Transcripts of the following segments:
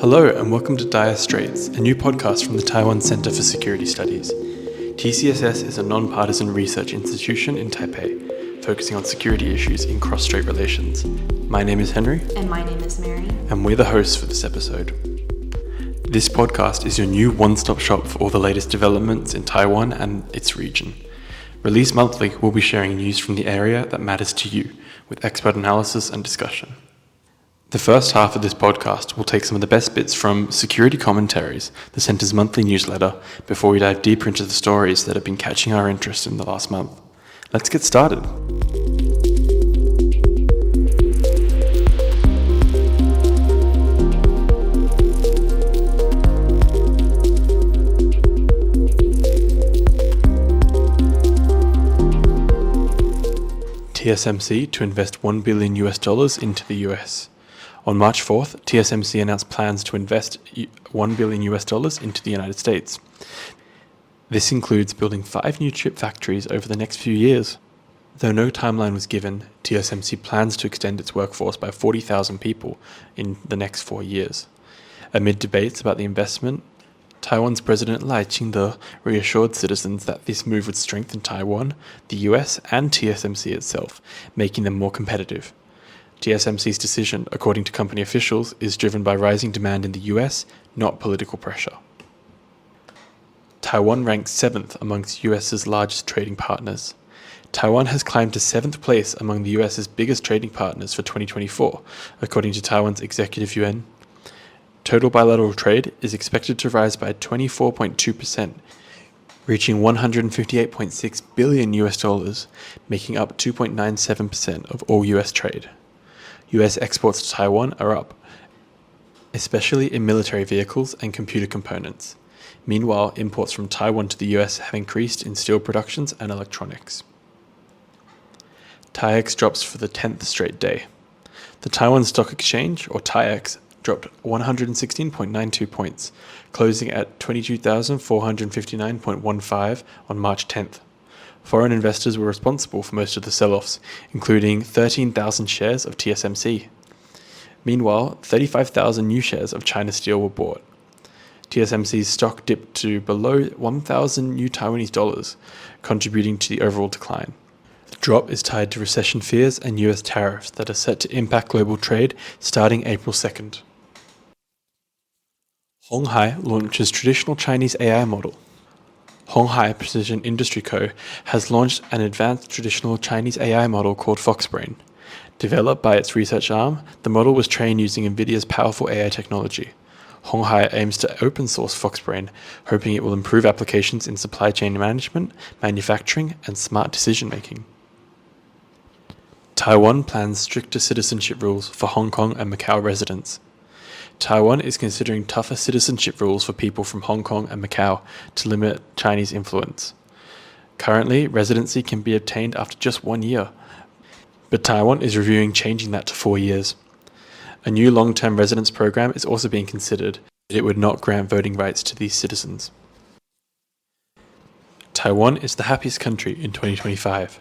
Hello and welcome to Dire Straits, a new podcast from the Taiwan Center for Security Studies. TCSS is a non-partisan research institution in Taipei, focusing on security issues in cross-strait relations. My name is Henry. And my name is Mary. And we're the hosts for this episode. This podcast is your new one-stop shop for all the latest developments in Taiwan and its region. Released monthly, we'll be sharing news from the area that matters to you, with expert analysis and discussion. The first half of this podcast will take some of the best bits from Security Commentaries, the Centre's monthly newsletter, before we dive deeper into the stories that have been catching our interest in the last month. Let's get started. TSMC to invest $1 billion into the US. On March 4th, TSMC announced plans to invest $1 billion into the United States. This includes building 5 new chip factories over the next few years. Though no timeline was given, TSMC plans to extend its workforce by 40,000 people in the next 4 years. Amid debates about the investment, Taiwan's President Lai Ching-te reassured citizens that this move would strengthen Taiwan, the US, and TSMC itself, making them more competitive. TSMC's decision, according to company officials, is driven by rising demand in the US, not political pressure. Taiwan ranks 7th amongst US's largest trading partners. Taiwan has climbed to 7th place among the US's biggest trading partners for 2024, according to Taiwan's executive yuan. Total bilateral trade is expected to rise by 24.2%, reaching $158.6 billion, making up 2.97% of all US trade. US exports to Taiwan are up, especially in military vehicles and computer components. Meanwhile, imports from Taiwan to the US have increased in steel productions and electronics. TAIEX drops for the 10th straight day. The Taiwan Stock Exchange, or TAIEX, dropped 116.92 points, closing at 22,459.15 on March 10th. Foreign investors were responsible for most of the sell-offs, including 13,000 shares of TSMC. Meanwhile, 35,000 new shares of China Steel were bought. TSMC's stock dipped to below 1,000 new Taiwanese dollars, contributing to the overall decline. The drop is tied to recession fears and US tariffs that are set to impact global trade starting April 2nd. Honghai launches traditional Chinese AI model. Honghai Precision Industry Co. has launched an advanced traditional Chinese AI model called Foxbrain. Developed by its research arm, the model was trained using NVIDIA's powerful AI technology. Honghai aims to open source Foxbrain, hoping it will improve applications in supply chain management, manufacturing, and smart decision making. Taiwan plans stricter citizenship rules for Hong Kong and Macau residents. Taiwan is considering tougher citizenship rules for people from Hong Kong and Macau to limit Chinese influence. Currently, residency can be obtained after just 1 year, but Taiwan is reviewing changing that to 4 years. A new long-term residence program is also being considered, but it would not grant voting rights to these citizens. Taiwan is the happiest country in 2025.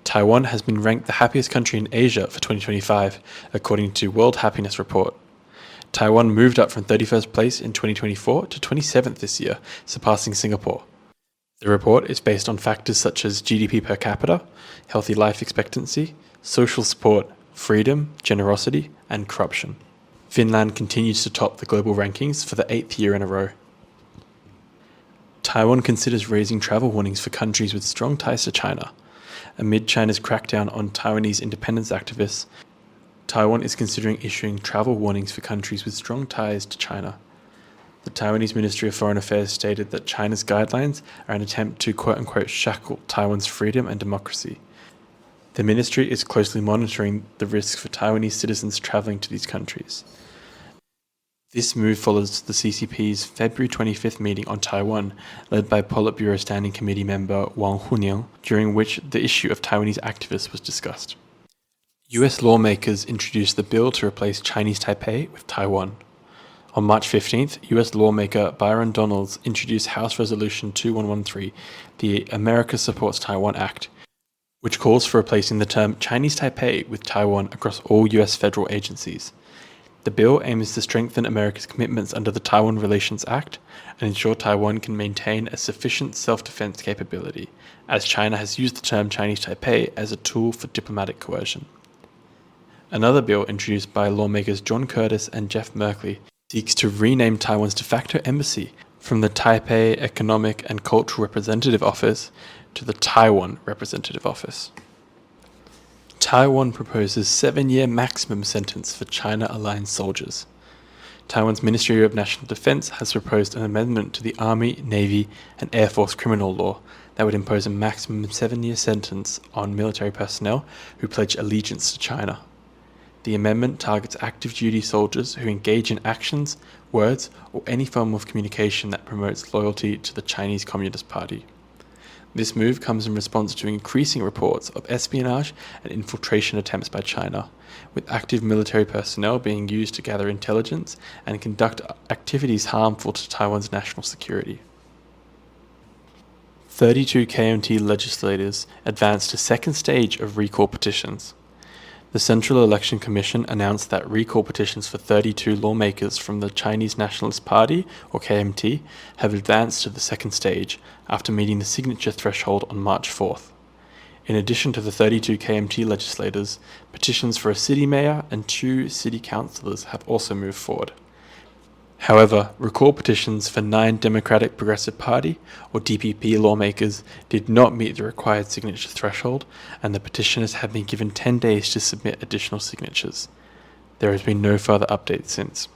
Taiwan has been ranked the happiest country in Asia for 2025, according to World Happiness Report. Taiwan moved up from 31st place in 2024 to 27th this year, surpassing Singapore. The report is based on factors such as GDP per capita, healthy life expectancy, social support, freedom, generosity, and corruption. Finland continues to top the global rankings for the 8th year in a row. Taiwan considers raising travel warnings for countries with strong ties to China. Amid China's crackdown on Taiwanese independence activists, Taiwan is considering issuing travel warnings for countries with strong ties to China. The Taiwanese Ministry of Foreign Affairs stated that China's guidelines are an attempt to quote-unquote shackle Taiwan's freedom and democracy. The ministry is closely monitoring the risks for Taiwanese citizens traveling to these countries. This move follows the CCP's February 25th meeting on Taiwan, led by Politburo Standing Committee member Wang Hunian, during which the issue of Taiwanese activists was discussed. US lawmakers introduced the bill to replace Chinese Taipei with Taiwan. On March 15th, US lawmaker Byron Donalds introduced House Resolution 2113, the America Supports Taiwan Act, which calls for replacing the term Chinese Taipei with Taiwan across all US federal agencies. The bill aims to strengthen America's commitments under the Taiwan Relations Act and ensure Taiwan can maintain a sufficient self-defense capability, as China has used the term Chinese Taipei as a tool for diplomatic coercion. Another bill introduced by lawmakers John Curtis and Jeff Merkley seeks to rename Taiwan's de facto embassy from the Taipei Economic and Cultural Representative Office to the Taiwan Representative Office. Taiwan proposes 7-year maximum sentence for China-aligned soldiers. Taiwan's Ministry of National Defense has proposed an amendment to the Army, Navy, and Air Force criminal law that would impose a maximum 7-year sentence on military personnel who pledge allegiance to China. The amendment targets active duty soldiers who engage in actions, words, or any form of communication that promotes loyalty to the Chinese Communist Party. This move comes in response to increasing reports of espionage and infiltration attempts by China, with active military personnel being used to gather intelligence and conduct activities harmful to Taiwan's national security. 32 KMT legislators advanced to second stage of recall petitions. The Central Election Commission announced that recall petitions for 32 lawmakers from the Chinese Nationalist Party, or KMT, have advanced to the second stage after meeting the signature threshold on March 4th. In addition to the 32 KMT legislators, petitions for a city mayor and 2 city councillors have also moved forward. However, recall petitions for 9 Democratic Progressive Party, or DPP lawmakers, did not meet the required signature threshold, and the petitioners have been given 10 days to submit additional signatures. There has been no further updates since.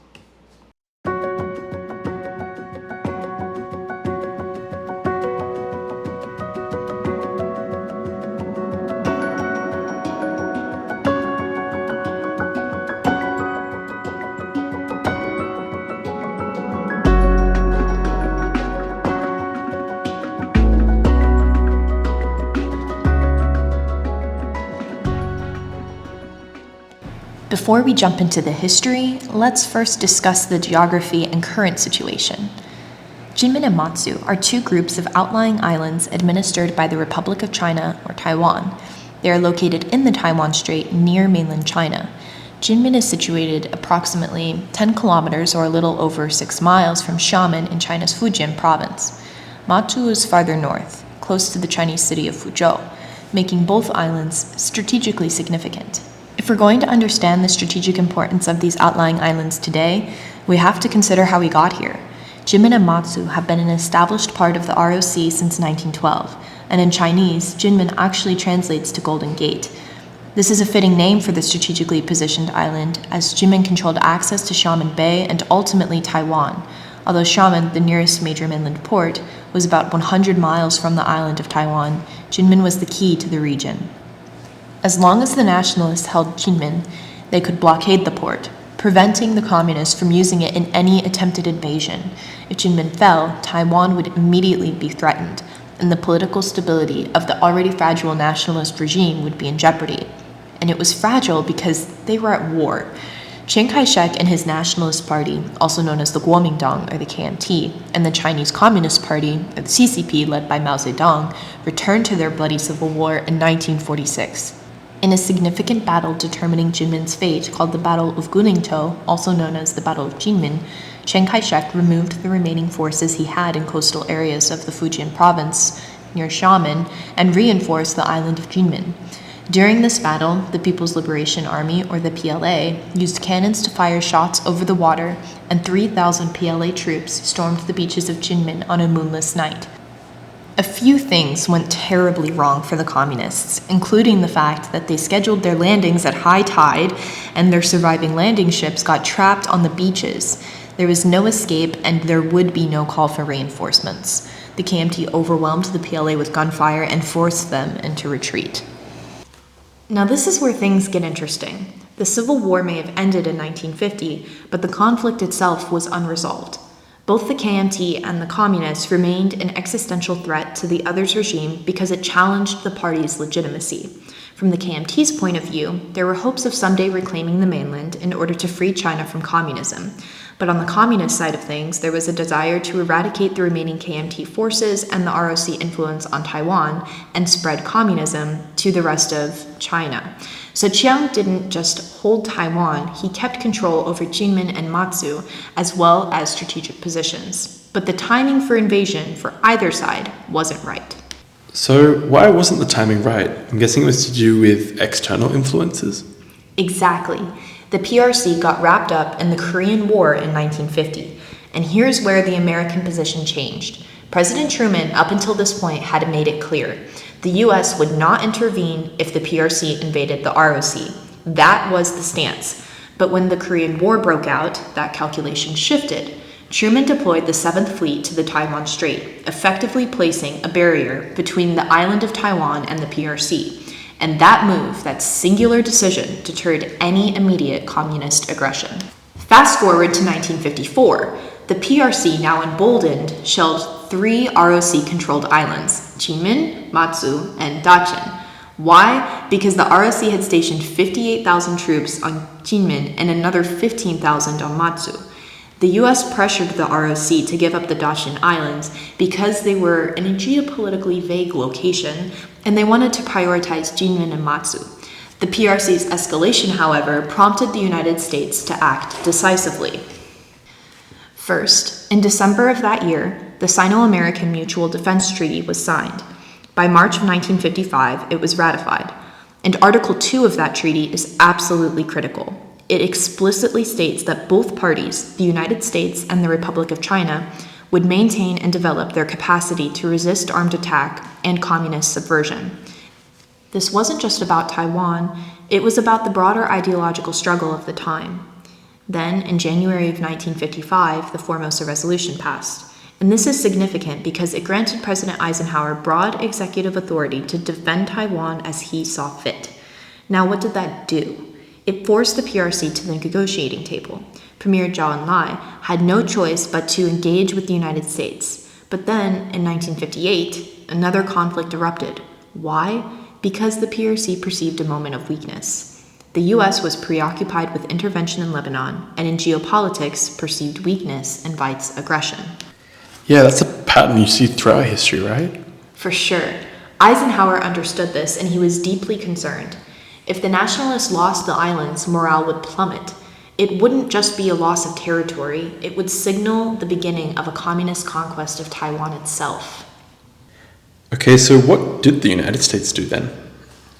Before we jump into the history, let's first discuss the geography and current situation. Kinmen and Matsu are 2 groups of outlying islands administered by the Republic of China, or Taiwan. They are located in the Taiwan Strait near mainland China. Kinmen is situated approximately 10 kilometers or a little over 6 miles from Xiamen in China's Fujian province. Matsu is farther north, close to the Chinese city of Fuzhou, making both islands strategically significant. If we're going to understand the strategic importance of these outlying islands today, we have to consider how we got here. Kinmen and Matsu have been an established part of the ROC since 1912, and in Chinese, Kinmen actually translates to Golden Gate. This is a fitting name for the strategically positioned island, as Kinmen controlled access to Xiamen Bay and ultimately Taiwan. Although Xiamen, the nearest major mainland port, was about 100 miles from the island of Taiwan, Kinmen was the key to the region. As long as the nationalists held Kinmen, they could blockade the port, preventing the communists from using it in any attempted invasion. If Kinmen fell, Taiwan would immediately be threatened, and the political stability of the already fragile nationalist regime would be in jeopardy. And it was fragile because they were at war. Chiang Kai-shek and his Nationalist Party, also known as the Kuomintang or the KMT, and the Chinese Communist Party, or the CCP led by Mao Zedong, returned to their bloody civil war in 1946. In a significant battle determining Kinmen's fate called the Battle of Guningtou, also known as the Battle of Kinmen, Chiang Kai-shek removed the remaining forces he had in coastal areas of the Fujian province near Xiamen and reinforced the island of Kinmen. During this battle, the People's Liberation Army, or the PLA, used cannons to fire shots over the water, and 3,000 PLA troops stormed the beaches of Kinmen on a moonless night. A few things went terribly wrong for the communists, including the fact that they scheduled their landings at high tide and their surviving landing ships got trapped on the beaches. There was no escape and there would be no call for reinforcements. The KMT overwhelmed the PLA with gunfire and forced them into retreat. Now this is where things get interesting. The Civil War may have ended in 1950, but the conflict itself was unresolved. Both the KMT and the Communists remained an existential threat to the other's regime because it challenged the party's legitimacy. From the KMT's point of view, there were hopes of someday reclaiming the mainland in order to free China from communism. But on the communist side of things, there was a desire to eradicate the remaining KMT forces and the ROC influence on Taiwan and spread communism to the rest of China. So Chiang didn't just hold Taiwan, he kept control over Kinmen and Matsu, as well as strategic positions. But the timing for invasion for either side wasn't right. So why wasn't the timing right? I'm guessing it was to do with external influences? Exactly. The PRC got wrapped up in the Korean War in 1950, and here's where the American position changed. President Truman, up until this point, had made it clear the US would not intervene if the PRC invaded the ROC. That was the stance. But when the Korean War broke out, that calculation shifted. Truman deployed the 7th Fleet to the Taiwan Strait, effectively placing a barrier between the island of Taiwan and the PRC. And that move, that singular decision, deterred any immediate communist aggression. Fast forward to 1954. The PRC, now emboldened, shelled 3 ROC-controlled islands, Kinmen, Matsu, and Dachin. Why? Because the ROC had stationed 58,000 troops on Kinmen and another 15,000 on Matsu. The US pressured the ROC to give up the Dachin Islands because they were in a geopolitically vague location, and they wanted to prioritize Kinmen and Matsu. The PRC's escalation, however, prompted the United States to act decisively. First, in December of that year, the Sino-American Mutual Defense Treaty was signed. By March of 1955, it was ratified. And Article 2 of that treaty is absolutely critical. It explicitly states that both parties, the United States and the Republic of China, would maintain and develop their capacity to resist armed attack and communist subversion. This wasn't just about Taiwan, it was about the broader ideological struggle of the time. Then, in January of 1955, the Formosa Resolution passed. And this is significant because it granted President Eisenhower broad executive authority to defend Taiwan as he saw fit. Now, what did that do? It forced the PRC to the negotiating table. Premier Zhou Enlai had no choice but to engage with the United States. But then, in 1958, another conflict erupted. Why? Because the PRC perceived a moment of weakness. The US was preoccupied with intervention in Lebanon, and in geopolitics, perceived weakness invites aggression. Yeah, that's a pattern you see throughout history, right? For sure. Eisenhower understood this, and he was deeply concerned. If the nationalists lost the islands, morale would plummet. It wouldn't just be a loss of territory, it would signal the beginning of a communist conquest of Taiwan itself. Okay, so what did the United States do then?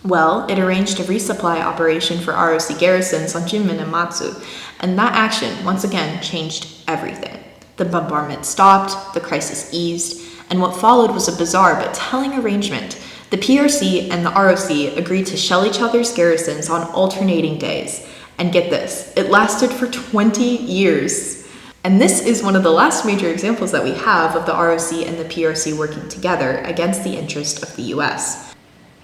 Well, it arranged a resupply operation for ROC garrisons on Kinmen and Matsu, and that action, once again, changed everything. The bombardment stopped, the crisis eased, and what followed was a bizarre but telling arrangement. The PRC and the ROC agreed to shell each other's garrisons on alternating days. And get this, it lasted for 20 years. And this is one of the last major examples that we have of the ROC and the PRC working together against the interest of the US.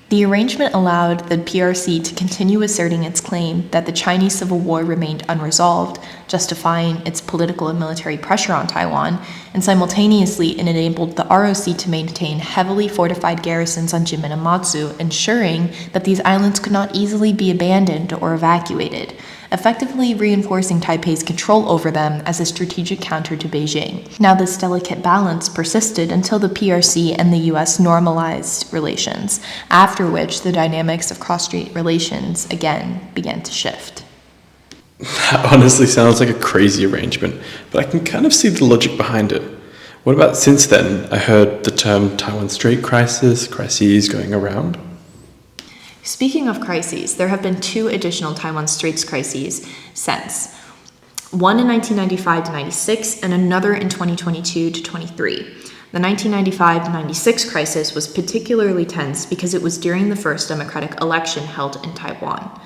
The arrangement allowed the PRC to continue asserting its claim that the Chinese Civil War remained unresolved, justifying its political and military pressure on Taiwan, and simultaneously it enabled the ROC to maintain heavily fortified garrisons on Kinmen and Matsu, ensuring that these islands could not easily be abandoned or evacuated, effectively reinforcing Taipei's control over them as a strategic counter to Beijing. Now, this delicate balance persisted until the PRC and the US normalized relations, after which the dynamics of cross-strait relations again began to shift. That honestly sounds like a crazy arrangement, but I can kind of see the logic behind it. What about since then? I heard the term Taiwan Strait crises going around. Speaking of crises, there have been 2 additional Taiwan Straits crises since. One in 1995 to 96 and another in 2022 to 23. The 1995-96 crisis was particularly tense because it was during the first democratic election held in Taiwan.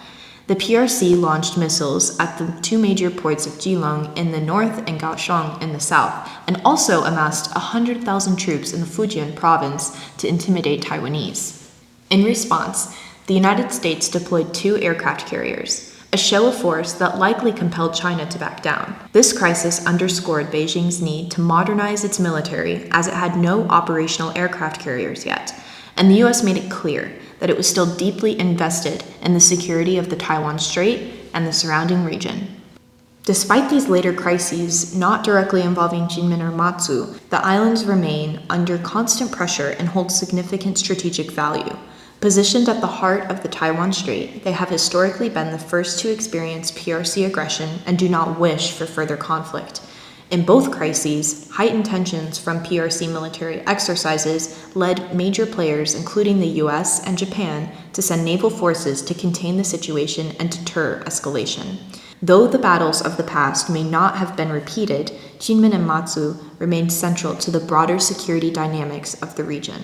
The PRC launched missiles at the 2 major ports of Keelung in the north and Kaohsiung in the south, and also amassed 100,000 troops in the Fujian province to intimidate Taiwanese. In response, the United States deployed 2 aircraft carriers, a show of force that likely compelled China to back down. This crisis underscored Beijing's need to modernize its military as it had no operational aircraft carriers yet, and the US made it clear that it was still deeply invested in the security of the Taiwan Strait and the surrounding region. Despite these later crises, not directly involving Kinmen or Matsu, the islands remain under constant pressure and hold significant strategic value. Positioned at the heart of the Taiwan Strait, they have historically been the first to experience PRC aggression and do not wish for further conflict. In both crises, heightened tensions from PRC military exercises led major players, including the US and Japan, to send naval forces to contain the situation and deter escalation. Though the battles of the past may not have been repeated, Kinmen and Matsu remained central to the broader security dynamics of the region.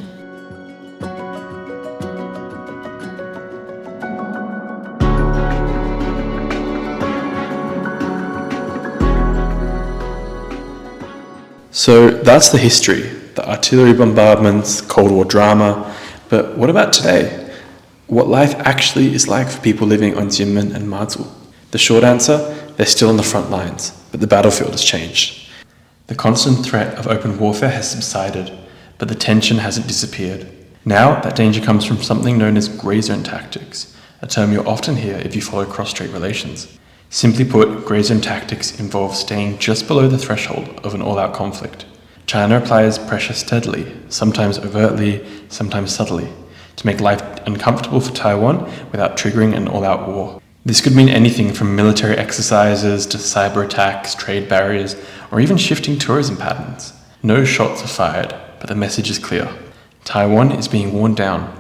So that's the history, the artillery bombardments, Cold War drama. But what about today? What life actually is like for people living on Kinmen and Matsu? The short answer, they're still on the front lines, but the battlefield has changed. The constant threat of open warfare has subsided, but the tension hasn't disappeared. Now, that danger comes from something known as grey zone tactics, a term you'll often hear if you follow cross-strait relations. Simply put, grey zone tactics involve staying just below the threshold of an all-out conflict. China applies pressure steadily, sometimes overtly, sometimes subtly, to make life uncomfortable for Taiwan without triggering an all-out war. This could mean anything from military exercises to cyber attacks, trade barriers, or even shifting tourism patterns. No shots are fired, but the message is clear. Taiwan is being worn down.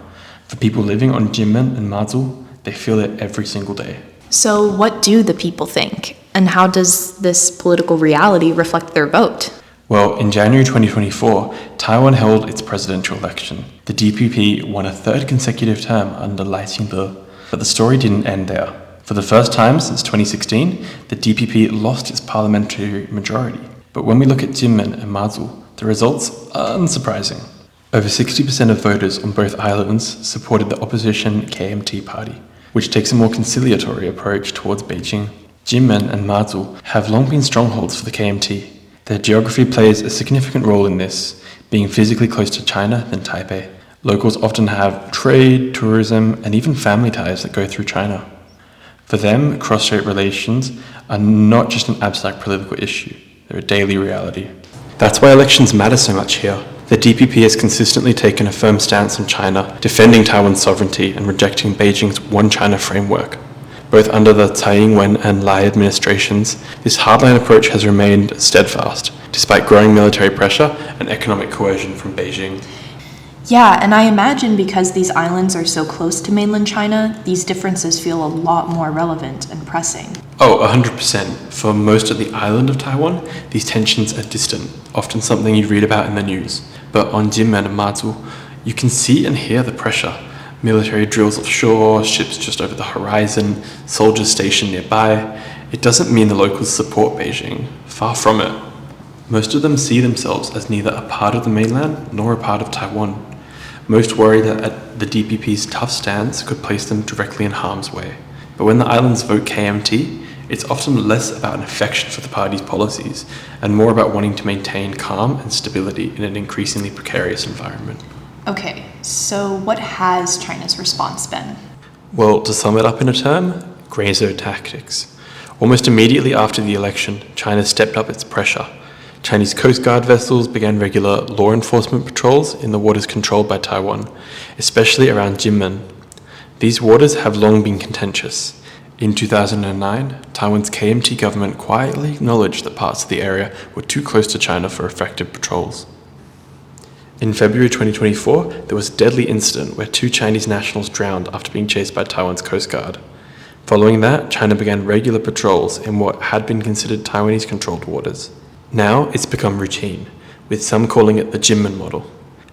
For people living on Kinmen and Matsu, they feel it every single day. So, what do the people think? And how does this political reality reflect their vote? Well, in January 2024, Taiwan held its presidential election. The DPP won a third consecutive term under Lai Ching-te, but the story didn't end there. For the first time since 2016, the DPP lost its parliamentary majority. But when we look at Kinmen and Matsu, the results are unsurprising. Over 60% of voters on both islands supported the opposition KMT party, which takes a more conciliatory approach towards Beijing. Kinmen and Matsu have long been strongholds for the KMT. Their geography plays a significant role in this, being physically closer to China than Taipei. Locals often have trade, tourism, and even family ties that go through China. For them, cross-strait relations are not just an abstract political issue, they're a daily reality. That's why elections matter so much here. The DPP has consistently taken a firm stance on China, defending Taiwan's sovereignty and rejecting Beijing's One China framework. Both under the Tsai Ing-wen and Lai administrations, this hardline approach has remained steadfast, despite growing military pressure and economic coercion from Beijing. Yeah, and I imagine because these islands are so close to mainland China, these differences feel a lot more relevant and pressing. Oh, 100%. For most of the island of Taiwan, these tensions are distant, often something you read about in the news. But on Kinmen and Matsu, you can see and hear the pressure. Military drills offshore, ships just over the horizon, soldiers stationed nearby. It doesn't mean the locals support Beijing. Far from it. Most of them see themselves as neither a part of the mainland nor a part of Taiwan. Most worry that the DPP's tough stance could place them directly in harm's way. But when the islands vote KMT, it's often less about an affection for the party's policies and more about wanting to maintain calm and stability in an increasingly precarious environment. Okay, so what has China's response been? Well, to sum it up in a term, grey zone tactics. Almost immediately after the election, China stepped up its pressure. Chinese Coast Guard vessels began regular law enforcement patrols in the waters controlled by Taiwan, especially around Kinmen. These waters have long been contentious. In 2009, Taiwan's KMT government quietly acknowledged that parts of the area were too close to China for effective patrols. In February 2024, there was a deadly incident where 2 Chinese nationals drowned after being chased by Taiwan's Coast Guard. Following that, China began regular patrols in what had been considered Taiwanese-controlled waters. Now it's become routine, with some calling it the Kinmen model.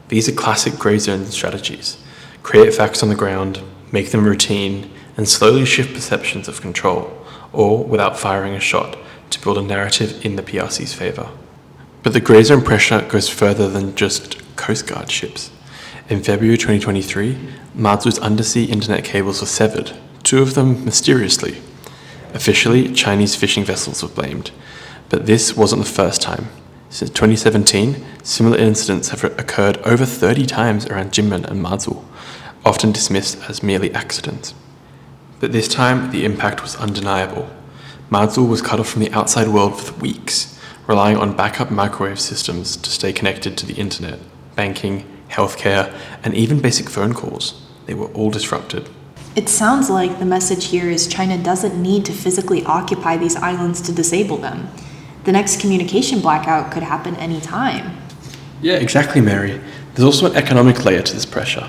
These are classic grey zone strategies. Create facts on the ground, make them routine, and slowly shift perceptions of control, or without firing a shot, to build a narrative in the PRC's favour. But the grey zone pressure goes further than just Coast Guard ships. In February 2023, Matsu's undersea internet cables were severed, 2 of them mysteriously. Officially, Chinese fishing vessels were blamed. But this wasn't the first time. Since 2017, similar incidents have occurred over 30 times around Kinmen and Matsu. often dismissed as merely accidents. But this time, the impact was undeniable. Matsu was cut off from the outside world for weeks, relying on backup microwave systems to stay connected to the internet, banking, healthcare, and even basic phone calls. They were all disrupted. It sounds like the message here is China doesn't need to physically occupy these islands to disable them. The next communication blackout could happen any time. Yeah, exactly, Mary. There's also an economic layer to this pressure.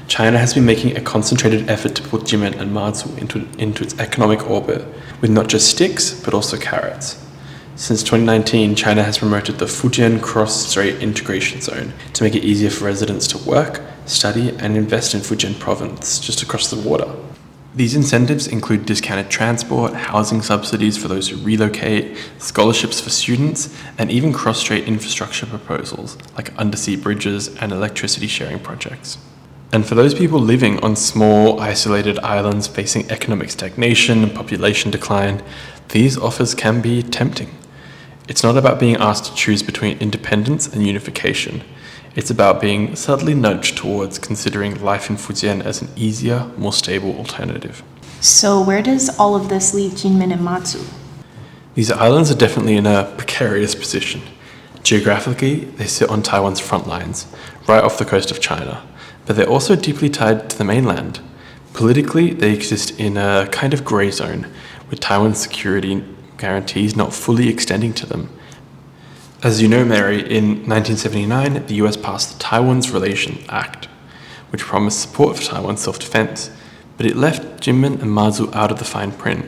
China has been making a concentrated effort to put Kinmen and Matsu into its economic orbit, with not just sticks, but also carrots. Since 2019, China has promoted the Fujian Cross-Strait Integration Zone to make it easier for residents to work, study, and invest in Fujian province just across the water. These incentives include discounted transport, housing subsidies for those who relocate, scholarships for students, and even cross-strait infrastructure proposals like undersea bridges and electricity sharing projects. And for those people living on small, isolated islands facing economic stagnation and population decline, these offers can be tempting. It's not about being asked to choose between independence and unification. It's about being subtly nudged towards considering life in Fujian as an easier, more stable alternative. So where does all of this leave Kinmen and Matsu? These islands are definitely in a precarious position. Geographically, they sit on Taiwan's front lines, right off the coast of China, but they're also deeply tied to the mainland. Politically, they exist in a kind of grey zone, with Taiwan's security guarantees not fully extending to them. As you know, Mary, in 1979, the US passed the Taiwan Relations Act, which promised support for Taiwan's self-defense, but it left Kinmen and Matsu out of the fine print.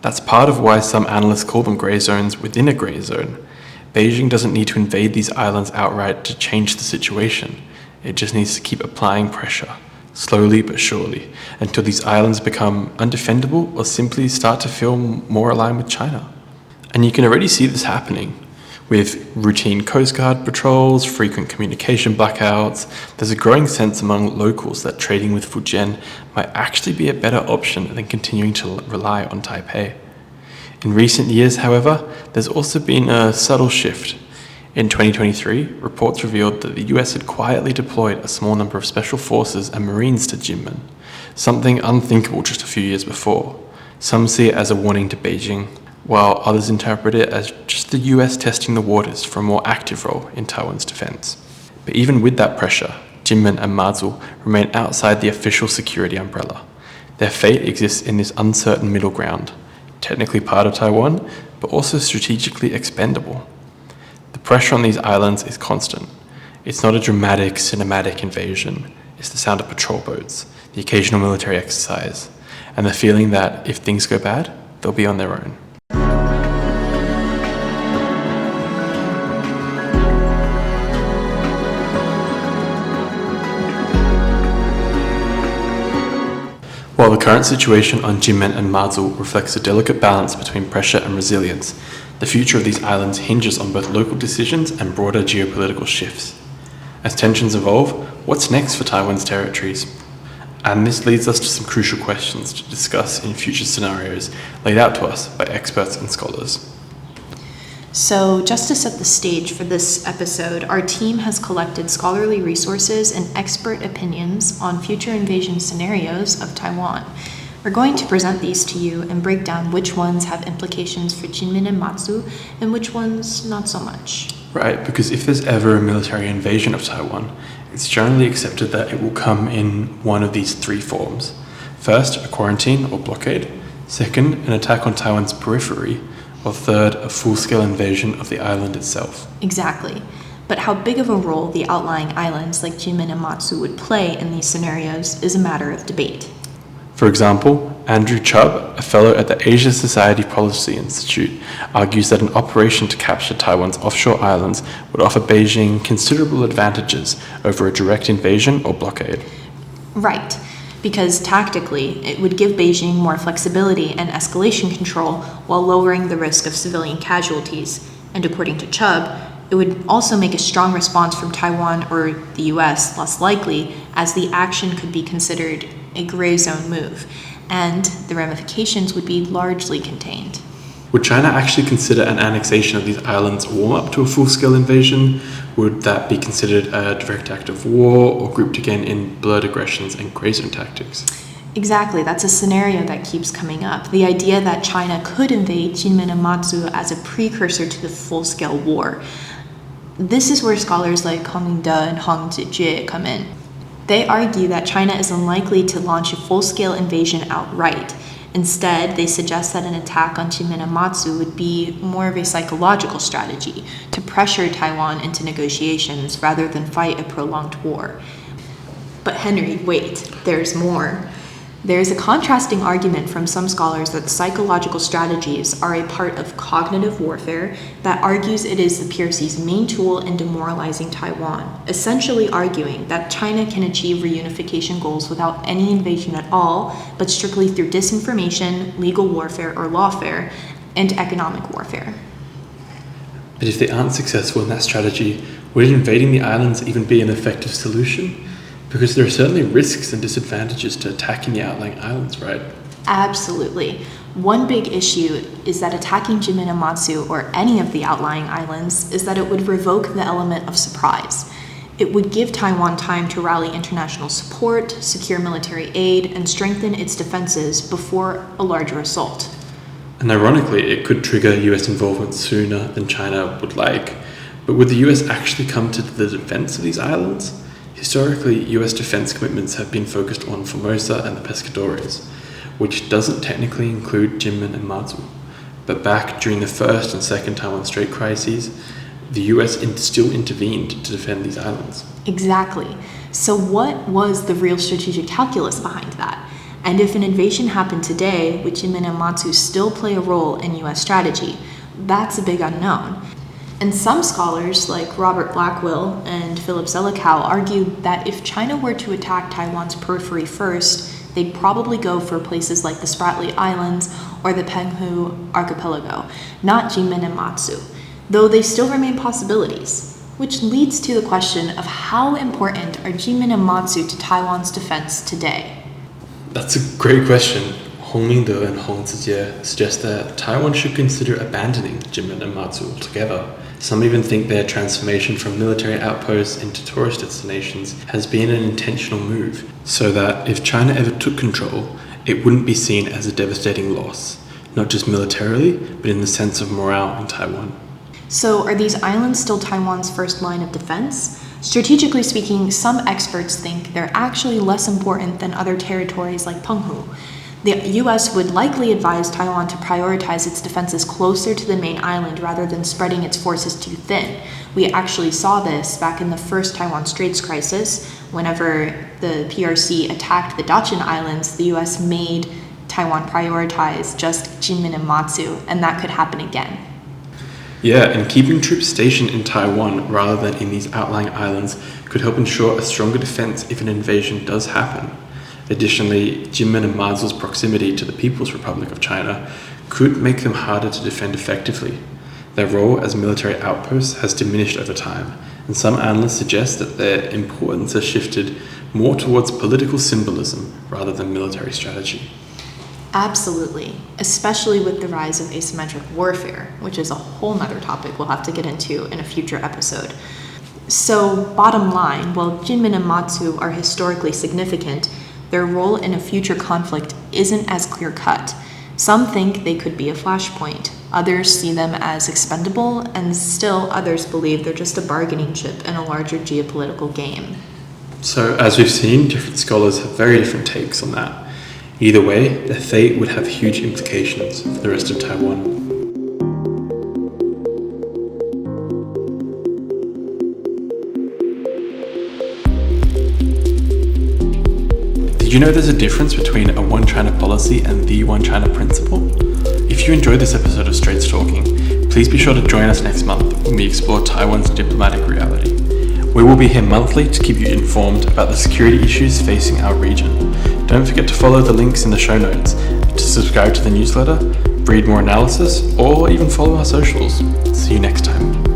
That's part of why some analysts call them grey zones within a grey zone. Beijing doesn't need to invade these islands outright to change the situation. It just needs to keep applying pressure, slowly but surely, until these islands become undefendable or simply start to feel more aligned with China. And you can already see this happening. With routine Coast Guard patrols, frequent communication blackouts, there's a growing sense among locals that trading with Fujian might actually be a better option than continuing to rely on Taipei. In recent years, however, there's also been a subtle shift. In 2023, reports revealed that the US had quietly deployed a small number of special forces and Marines to Kinmen, something unthinkable just a few years before. Some see it as a warning to Beijing, while others interpret it as just the US testing the waters for a more active role in Taiwan's defense. But even with that pressure, Kinmen and Matsu remain outside the official security umbrella. Their fate exists in this uncertain middle ground, technically part of Taiwan, but also strategically expendable. The pressure on these islands is constant. It's not a dramatic, cinematic invasion. It's the sound of patrol boats, the occasional military exercise, and the feeling that if things go bad, they'll be on their own. While the current situation on Kinmen and Matsu reflects a delicate balance between pressure and resilience, the future of these islands hinges on both local decisions and broader geopolitical shifts. As tensions evolve, what's next for Taiwan's territories? And this leads us to some crucial questions to discuss in future scenarios laid out to us by experts and scholars. So, just to set the stage for this episode, our team has collected scholarly resources and expert opinions on future invasion scenarios of Taiwan. We're going to present these to you and break down which ones have implications for Kinmen and Matsu and which ones not so much. Right, because if there's ever a military invasion of Taiwan, it's generally accepted that it will come in one of these three forms. First, a quarantine or blockade. Second, an attack on Taiwan's periphery. Or third, a full-scale invasion of the island itself. Exactly. But how big of a role the outlying islands like Kinmen and Matsu would play in these scenarios is a matter of debate. For example, Andrew Chubb, a fellow at the Asia Society Policy Institute, argues that an operation to capture Taiwan's offshore islands would offer Beijing considerable advantages over a direct invasion or blockade. Right. Because tactically, it would give Beijing more flexibility and escalation control while lowering the risk of civilian casualties. And according to Chubb, it would also make a strong response from Taiwan or the US less likely, as the action could be considered a gray zone move, and the ramifications would be largely contained. Would China actually consider an annexation of these islands a warm-up to a full-scale invasion? Would that be considered a direct act of war, or grouped again in blurred aggressions and gray zone tactics? Exactly, that's a scenario that keeps coming up. The idea that China could invade Kinmen and Matsu as a precursor to the full-scale war. This is where scholars like Hong De and Hong Zijie come in. They argue that China is unlikely to launch a full-scale invasion outright. Instead, they suggest that an attack on Kinmen and Matsu would be more of a psychological strategy to pressure Taiwan into negotiations rather than fight a prolonged war. But Henry, wait, there's more. There's a contrasting argument from some scholars that psychological strategies are a part of cognitive warfare that argues it is the PRC's main tool in demoralizing Taiwan, essentially arguing that China can achieve reunification goals without any invasion at all, but strictly through disinformation, legal warfare or lawfare, and economic warfare. But if they aren't successful in that strategy, would invading the islands even be an effective solution? Because there are certainly risks and disadvantages to attacking the outlying islands, right? Absolutely. One big issue is that attacking Kinmen and Matsu or any of the outlying islands is that it would revoke the element of surprise. It would give Taiwan time to rally international support, secure military aid, and strengthen its defenses before a larger assault. And ironically, it could trigger US involvement sooner than China would like. But would the US actually come to the defense of these islands? Historically, US defense commitments have been focused on Formosa and the Pescadores, which doesn't technically include Kinmen and Matsu. But back during the first and second Taiwan Strait crises, the US still intervened to defend these islands. Exactly. So what was the real strategic calculus behind that? And if an invasion happened today, would Kinmen and Matsu still play a role in US strategy? That's a big unknown. And some scholars, like Robert Blackwell and Philip Zelikow, argued that if China were to attack Taiwan's periphery first, they'd probably go for places like the Spratly Islands or the Penghu Archipelago, not Kinmen and Matsu, though they still remain possibilities. Which leads to the question of how important are Kinmen and Matsu to Taiwan's defense today? That's a great question. Hong De and Hong Zijie suggest that Taiwan should consider abandoning Kinmen and Matsu altogether. Some even think their transformation from military outposts into tourist destinations has been an intentional move, so that if China ever took control, it wouldn't be seen as a devastating loss, not just militarily, but in the sense of morale in Taiwan. So are these islands still Taiwan's first line of defense? Strategically speaking, some experts think they're actually less important than other territories like Penghu. The US would likely advise Taiwan to prioritize its defenses closer to the main island rather than spreading its forces too thin. We actually saw this back in the first Taiwan Straits crisis. Whenever the PRC attacked the Dachin Islands, the US made Taiwan prioritize just Kinmen and Matsu, and that could happen again. Yeah, and keeping troops stationed in Taiwan rather than in these outlying islands could help ensure a stronger defense if an invasion does happen. Additionally, Kinmen and Matsu's proximity to the People's Republic of China could make them harder to defend effectively. Their role as military outposts has diminished over time, and some analysts suggest that their importance has shifted more towards political symbolism rather than military strategy. Absolutely, especially with the rise of asymmetric warfare, which is a whole nother topic we'll have to get into in a future episode. So, bottom line, while Kinmen and Matsu are historically significant, their role in a future conflict isn't as clear-cut. Some think they could be a flashpoint. Others see them as expendable, and still others believe they're just a bargaining chip in a larger geopolitical game. So, as we've seen, different scholars have very different takes on that. Either way, their fate would have huge implications for the rest of Taiwan. Did you know there's a difference between a One China policy and the One China principle? If you enjoyed this episode of Straits Talking, please be sure to join us next month when we explore Taiwan's diplomatic reality. We will be here monthly to keep you informed about the security issues facing our region. Don't forget to follow the links in the show notes to subscribe to the newsletter, read more analysis, or even follow our socials. See you next time.